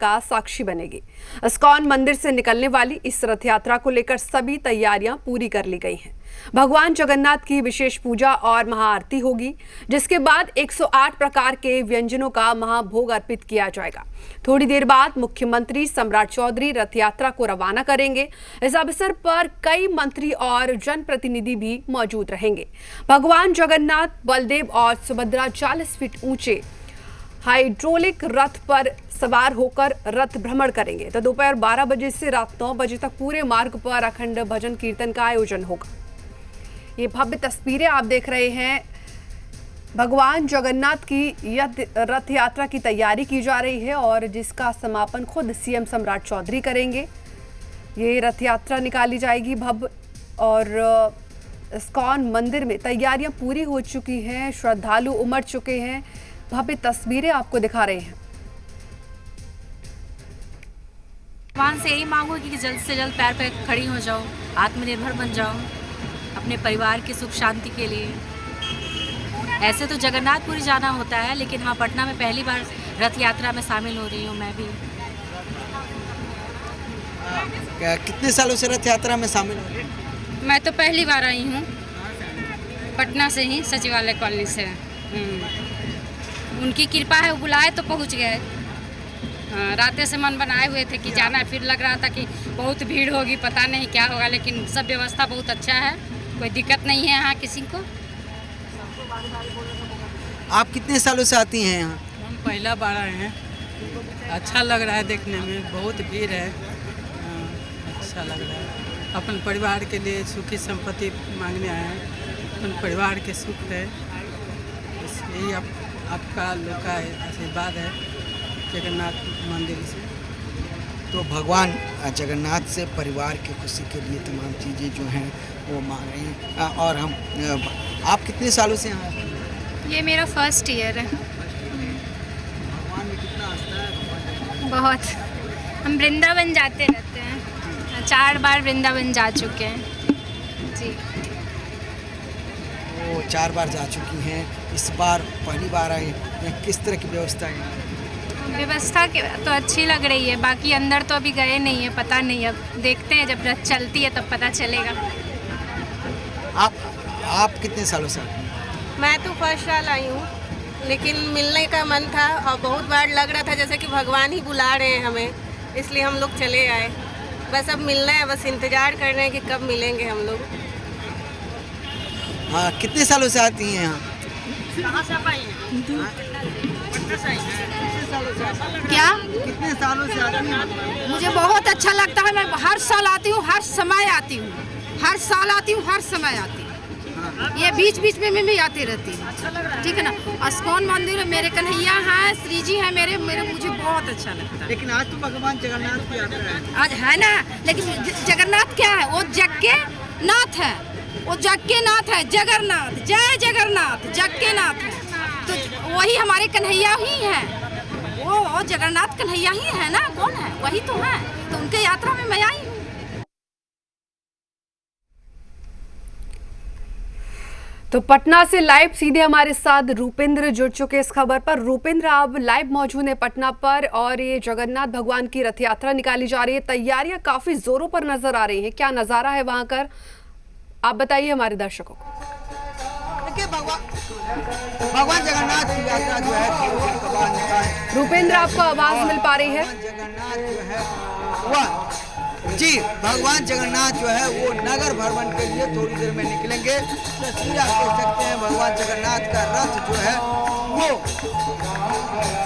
का साक्षी बनेगी। इस्कॉन मंदिर से निकलने वाली इस रथ यात्रा को लेकर सभी तैयारियां पूरी कर ली गई हैं। भगवान जगन्नाथ की विशेष पूजा और महाआरती होगी, जिसके बाद 108 प्रकार के व्यंजनों का महाभोग अर्पित किया जाएगा। थोड़ी देर बाद मुख्यमंत्री सम्राट चौधरी रथ यात्रा को रवाना करेंगे। इस अवसर पर कई मंत्री और जनप्रतिनिधि भी मौजूद रहेंगे। भगवान जगन्नाथ, बलदेव और सुभद्रा 40 फीट ऊंचे हाइड्रोलिक रथ पर सवार होकर रथ भ्रमण करेंगे। तो दोपहर 12 बजे से रात 9 बजे तक पूरे मार्ग पर अखंड भजन कीर्तन का आयोजन होगा। ये भव्य तस्वीरें आप देख रहे हैं। भगवान जगन्नाथ की रथ यात्रा की तैयारी की जा रही है और जिसका समापन खुद सीएम सम्राट चौधरी करेंगे। ये रथ यात्रा निकाली जाएगी भव्य, और इस्कॉन मंदिर में तैयारियां पूरी हो चुकी हैं, श्रद्धालु उमड़ चुके हैं। भव्य तस्वीरें आपको दिखा रहे हैं। भगवान से यही मांगो कि जल्द से जल्द पैर पे खड़ी हो जाओ, आत्मनिर्भर बन जाओ अपने परिवार की सुख शांति के लिए। ऐसे तो जगन्नाथपुरी जाना होता है, लेकिन हाँ, पटना में पहली बार रथ यात्रा में शामिल हो रही हूँ मैं भी। कितने सालों से रथ यात्रा में शामिल हो रही? मैं तो पहली बार आई हूँ, पटना से ही, सचिवालय कॉलोनी से। उनकी कृपा है, वो बुलाए तो पहुँच गए। रातें से मन बनाए हुए थे कि जाना है, फिर लग रहा था कि बहुत भीड़ होगी, पता नहीं क्या होगा, लेकिन सब व्यवस्था बहुत अच्छा है, कोई दिक्कत नहीं है यहाँ किसी को। आप कितने सालों से आती हैं यहाँ? हम पहला बार आए हैं। अच्छा लग रहा है देखने में, बहुत भीड़ है। अच्छा लग रहा है। अपन परिवार के लिए सुखी संपत्ति मांगने आए हैं, अपन परिवार के सुख है, यही आपका लोग का आशीर्वाद है जगन्नाथ मंदिर से। तो भगवान जगन्नाथ से परिवार की खुशी के लिए तमाम चीज़ें जो हैं वो मांग रही हैं। और हम आप कितने सालों से यहाँ हैं? ये मेरा फर्स्ट ईयर है। भगवान में कितना आस्था है? बहुत। हम वृंदावन जाते रहते हैं, 4 बार वृंदावन जा चुके हैं जी। वो 4 बार जा चुकी हैं, इस बार पहली बार आए हैं। किस तरह की व्यवस्था है? व्यवस्था तो अच्छी लग रही है, बाकी अंदर तो अभी गए नहीं है, पता नहीं, अब देखते हैं जब रथ चलती है तब पता चलेगा। आप कितने सालों से? मैं तो फर्स्ट साल आई हूँ, लेकिन मिलने का मन था और बहुत बार लग रहा था जैसे कि भगवान ही बुला रहे हैं हमें, इसलिए हम लोग चले आए। बस अब मिलना है, बस इंतज़ार कर रहे हैं कि कब मिलेंगे हम लोग। हाँ, कितने सालों से आती हैं यहाँ? कहाँ से आप आई हैं? क्या? कितने सालों से आती हैं? मुझे बहुत अच्छा लगता है। मैं हर साल आती हूँ, हर समय आती हूँ, हर साल आती हूँ, हर समय आती हूँ। ये बीच बीच में मैं भी आती रहती हूँ, ठीक है ना। इस्कॉन मंदिर मेरे कन्हैया हैं, श्री जी हैं मेरे मुझे बहुत अच्छा लगता है। लेकिन आज तो भगवान जगन्नाथ की यात्रा है। आज है ना, लेकिन जगन्नाथ क्या है? वो जग के नाथ है, वो जग के नाथ है, जगन्नाथ। जय जगन्नाथ, जग के नाथ है, तो वही हमारे कन्हैया ही हैं। वो जगन्नाथ कन्हैया ही है ना, कौन है? वही तो है। तो उनके यात्रा में मैं आई हूँ। तो पटना से लाइव सीधे हमारे साथ रूपेंद्र जुड़ चुके इस खबर पर। रूपेंद्र, आप लाइव मौजूद हैं पटना पर, और ये जगन्नाथ भगवान की रथ यात्रा निकाली जा रही है, तैयारियां काफी जोरों पर नजर आ रही हैं, क्या नजारा है वहां कर, आप बताइए हमारे दर्शकों को। देखिए, भगवान जगन्नाथ की यात्रा जो है, रूपेंद्र आपको आवाज मिल पा रही है? जगन्नाथ जो है वह जी, भगवान जगन्नाथ जो है वो नगर भ्रमण के लिए थोड़ी देर में निकलेंगे। तस्वीर आप देख सकते हैं, भगवान जगन्नाथ का रथ जो है वो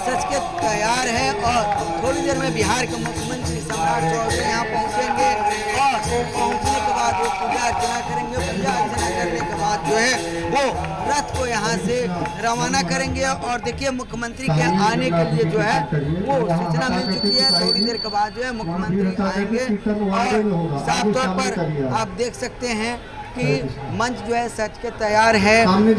सच के तैयार है, और थोड़ी देर में बिहार के मुख्यमंत्री सम्राट चौधरी यहाँ पहुँचेंगे, और पहुँचने के बाद वो पूजा अर्चना करेंगे। पूजा अर्चना करने के बाद जो है वो रथ को यहाँ से रवाना करेंगे। और देखिए, मुख्यमंत्री के आने के लिए जो है वो सूचना मिल चुकी है। थोड़ी देर के बाद जो है मुख्यमंत्री आएंगे, और साफ तौर पर आप देख सकते हैं कि मंच जो है सच के तैयार है, और जो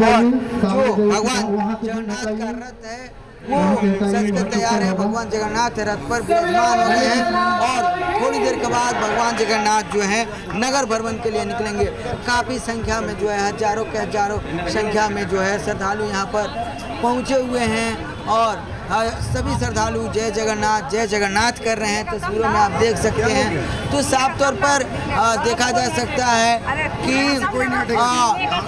भगवान जगन्नाथ का रथ है वो सच के तैयार है। भगवान जगन्नाथ रथ पर विराजमान हो रहे हैं, और थोड़ी देर के बाद भगवान जगन्नाथ जो है नगर भ्रमण के लिए निकलेंगे। काफ़ी संख्या में जो है हजारों के हजारों संख्या में जो है श्रद्धालु यहाँ पर पहुँचे हुए हैं, और सभी श्रद्धालु जय जगन्नाथ कर रहे हैं। तस्वीरों में आप देख सकते हैं। तो साफ तौर पर देखा जा सकता है कि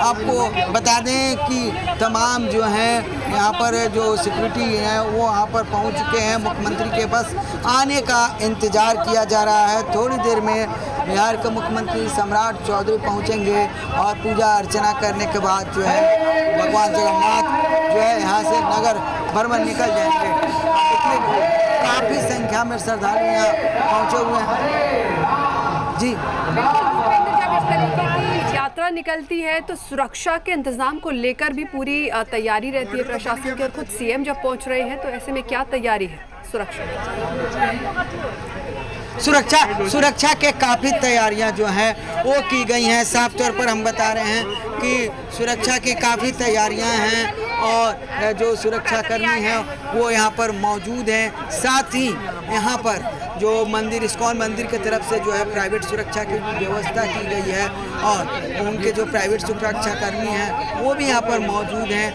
आपको बता दें कि तमाम जो हैं यहाँ पर जो सिक्योरिटी है वो यहाँ पर पहुँच चुके हैं। मुख्यमंत्री के बस आने का इंतज़ार किया जा रहा है। थोड़ी देर में बिहार के मुख्यमंत्री सम्राट चौधरी पहुँचेंगे और पूजा अर्चना करने के बाद जो है भगवान जगन्नाथ जो है यहाँ से नगर भ्रमण निकल जाएंगे। देखिए काफ़ी संख्या में श्रद्धालु यहाँ पहुँचे हुए हैं। जी जब इस तरीके की यात्रा निकलती है तो सुरक्षा के इंतजाम को लेकर भी पूरी तैयारी रहती है प्रशासन की, और खुद सीएम जब पहुंच रहे हैं तो ऐसे में क्या तैयारी है सुरक्षा के काफ़ी तैयारियां जो हैं वो की गई हैं। साफ तौर पर हम बता रहे हैं कि सुरक्षा की काफ़ी तैयारियां हैं और जो सुरक्षाकर्मी हैं वो यहाँ पर मौजूद हैं। साथ ही यहाँ पर जो मंदिर इस्कॉन मंदिर की तरफ से जो है प्राइवेट सुरक्षा की व्यवस्था की गई है और उनके जो प्राइवेट सुरक्षाकर्मी हैं वो भी यहाँ पर मौजूद हैं।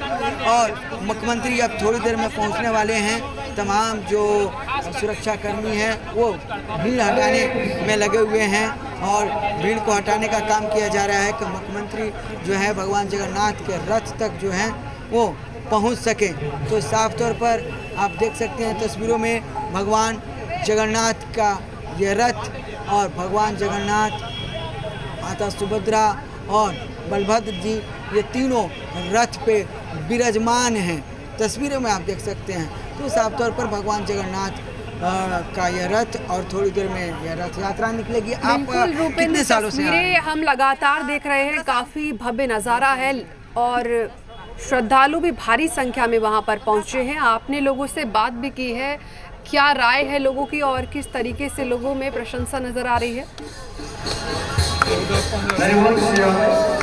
और मुख्यमंत्री अब थोड़ी देर में पहुँचने वाले हैं। तमाम जो सुरक्षाकर्मी हैं वो भीड़ हटाने में लगे हुए हैं और भीड़ को हटाने का काम किया जा रहा है कि मुख्यमंत्री जो है भगवान जगन्नाथ के रथ तक जो है वो पहुंच सके। तो साफ तौर पर आप देख सकते हैं तस्वीरों में भगवान जगन्नाथ का ये रथ और भगवान जगन्नाथ, माता सुभद्रा और बलभद्र जी ये तीनों रथ पे विराजमान हैं। तस्वीरों में आप देख सकते हैं। तो साफ तौर पर भगवान जगन्नाथ का यह रथ और थोड़ी देर में यह रथ यात्रा निकलेगी। आप कितने सालों से हम लगातार देख रहे हैं, काफी भव्य नज़ारा है और श्रद्धालु भी भारी संख्या में वहां पर पहुंचे हैं। आपने लोगों से बात भी की है, क्या राय है लोगों की और किस तरीके से लोगों में प्रशंसा नजर आ रही है?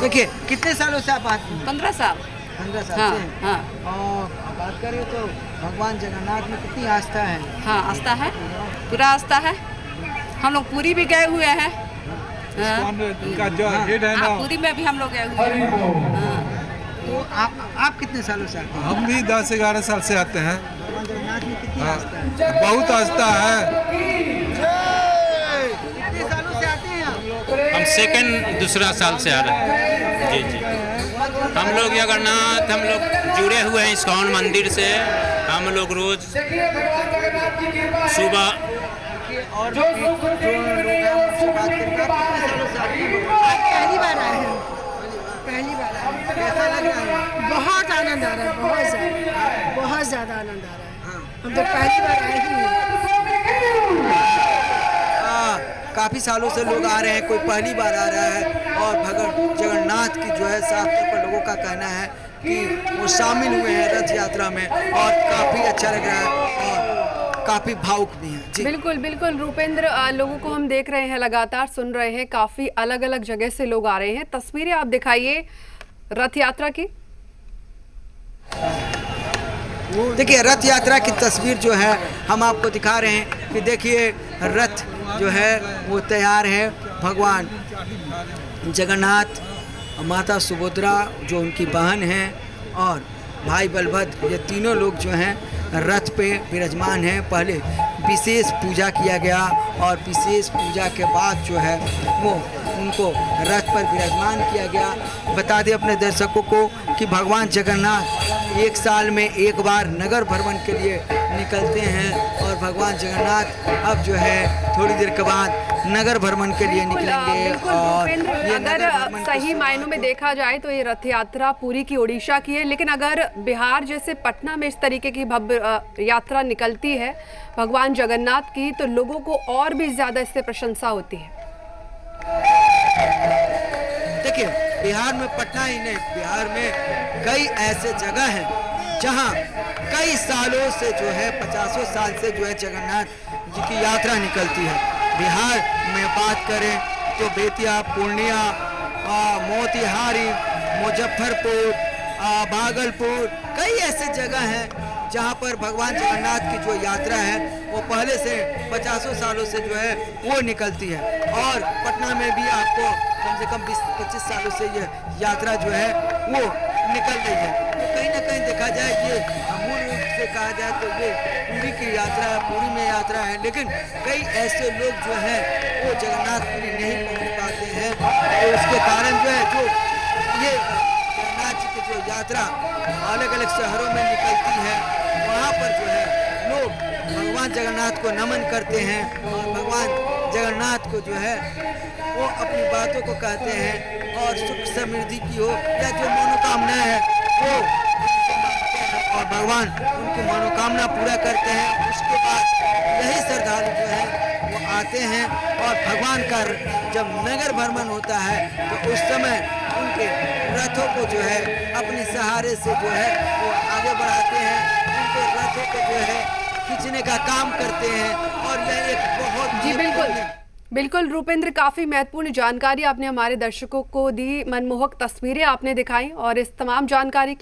देखिए कितने सालों से आप 15 साल 15 साल हाँ, से हाँ। और बात करें तो भगवान जगन्नाथ में कितनी आस्था है? हाँ, आस्था है, पूरा आस्था है। हम लोग पूरी भी गए हुए हैं। का जो हेड है ना, पूरी में भी हम लोग गए हुए हैं। तो आप कितने सालों से आते हैं? हम भी 10-11 साल से आते हैं। भगवान जगन्नाथ में कितनी हाँ, आस्था है? बहुत आस्था है। कितने सालों से आते हैं आप? हम सेकंड दूसरा साल से आ रहे हैं। जी जी, हम लोग जगन्नाथ हम लोग जुड़े हुए हैं इस्कॉन मंदिर से। हम लोग रोज सुबह और जो लोग हैं उनसे बात करके आप कितने सालों से आते हैं? पहली बार आए हैं, पहली बार आए हैं। कैसा लग रहा है? बहुत आनंद आ रहा है, बहुत ज़्यादा आनंद आ रहा है। हाँ। हम तो पहली बार आए ही हैं। काफ़ी सालों से लोग आ रहे हैं, कोई पहली बार आ रहा है और भगवान जगन्नाथ की जो है साफ तौर पर लोगों का कहना है कि वो शामिल हुए हैं रथ यात्रा में और काफ़ी अच्छा लग रहा है और काफ़ी भावुक भी हैं। जी बिल्कुल रूपेंद्र, लोगों को हम देख रहे हैं, लगातार सुन रहे हैं, काफ़ी अलग अलग जगह से लोग आ रहे हैं। तस्वीरें आप दिखाइए रथ यात्रा की। देखिए रथ यात्रा की तस्वीर जो है हम आपको दिखा रहे हैं कि देखिए रथ जो है वो तैयार है। भगवान जगन्नाथ, माता सुभद्रा जो उनकी बहन है और भाई बलभद्र, ये तीनों लोग जो हैं रथ पे विराजमान हैं। पहले विशेष पूजा किया गया और विशेष पूजा के बाद जो है वो उनको रथ पर विराजमान किया गया। बता दें अपने दर्शकों को कि भगवान जगन्नाथ एक साल में एक बार नगर भ्रमण के लिए निकलते हैं और भगवान जगन्नाथ अब जो है थोड़ी देर के बाद नगर भ्रमण के लिए निकलेंगे। और ये अगर सही मायनों में देखा जाए तो ये रथ यात्रा पूरी की उड़ीसा की है, लेकिन अगर बिहार जैसे पटना में इस तरीके की भव्य यात्रा निकलती है भगवान जगन्नाथ की तो लोगों को और भी ज्यादा इससे प्रशंसा होती है। देखिए बिहार में पटना ही नहीं, बिहार में कई ऐसे जगह हैं जहां कई सालों से जो है 50 साल से जो है जगन्नाथ जी की यात्रा निकलती है। बिहार में बात करें तो बेतिया, पूर्णिया, मोतिहारी, मुजफ्फरपुर, भागलपुर, कई ऐसे जगह हैं जहां पर भगवान जगन्नाथ की जो यात्रा है वो पहले से 50 सालों से जो है वो निकलती है। और पटना में भी आपको कम से कम 20-25 सालों से ये यात्रा जो है वो निकल रही है। तो कहीं ना कहीं देखा जाए ये मूल रूप से कहा जाए तो ये पूरी की यात्रा है, पूरी में यात्रा है, लेकिन कई ऐसे लोग जो हैं वो जगन्नाथपुरी नहीं पहुंच पाते हैं। तो उसके कारण जो है जो ये जगन्नाथ जी की जो यात्रा अलग अलग शहरों में निकलती है, वहाँ पर जो है लोग भगवान जगन्नाथ को नमन करते हैं और भगवान जगन्नाथ को जो है वो अपनी बातों को कहते हैं और सुख समृद्धि की हो या जो मनोकामना है वो उनसे मांगते हैं और भगवान उनकी मनोकामना पूरा करते हैं। उसके बाद यही श्रद्धालु जो है वो आते हैं और भगवान का जब नगर भ्रमण होता है तो उस समय उनके रथों को जो है अपने सहारे से जो है वो आगे बढ़ाते हैं, उनके रथों को जो है खींचने का काम करते हैं। और यह एक बहुत जी बिल्कुल रूपेंद्र, काफी महत्वपूर्ण जानकारी आपने हमारे दर्शकों को दी, मनमोहक तस्वीरें आपने दिखाई और इस तमाम जानकारी